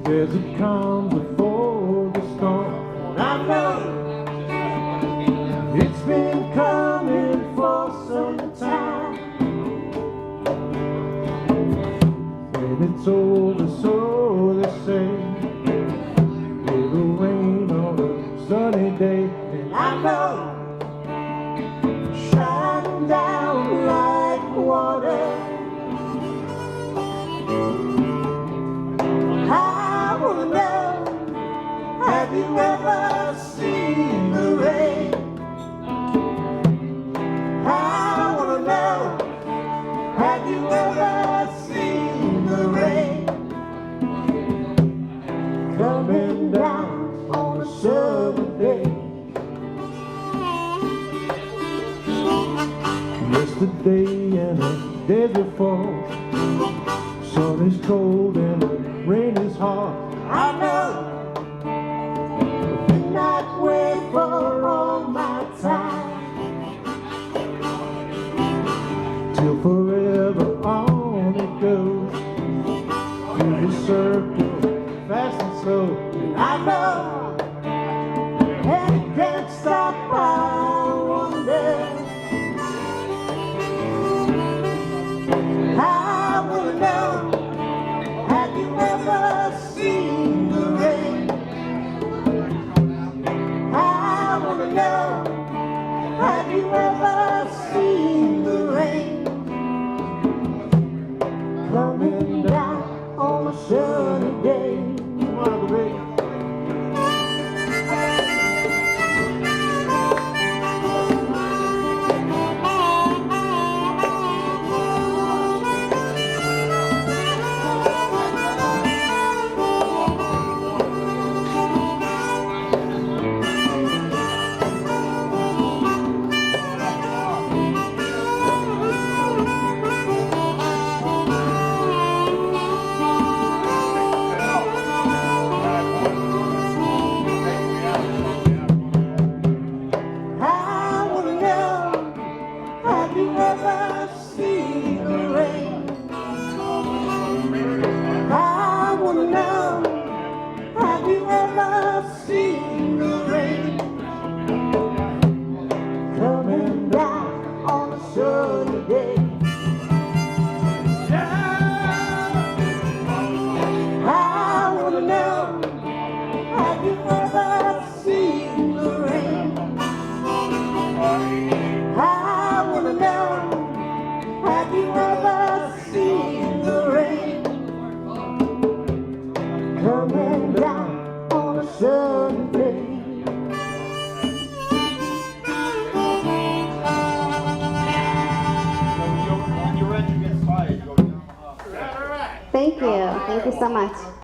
There's a calm before the storm. And I know it's been coming for some time. And it's over, so they say. It'll rain on a sunny day. And I know shine down like water. I wanna know, have you ever seen the rain? I wanna know, have you ever seen the rain? Coming down on a summer day. Yesterday and the day before, sun is cold and the rain is hard. I know I not wait for all my time, till forever on it goes, through the circle, fast and slow. And I know, and it can't stop, I wonder. I wanna know, have you ever seen the rain? I wanna know, have you ever seen the rain? Coming down on a sunny day. Come on, baby. Have you ever seen the rain? I wanna know, have you ever seen the rain? Coming down on a sunny day. I wanna know, have you ever seen the rain? I wanna know, have you ever seen the rain? Coming down on a sunny day. Thank you so much.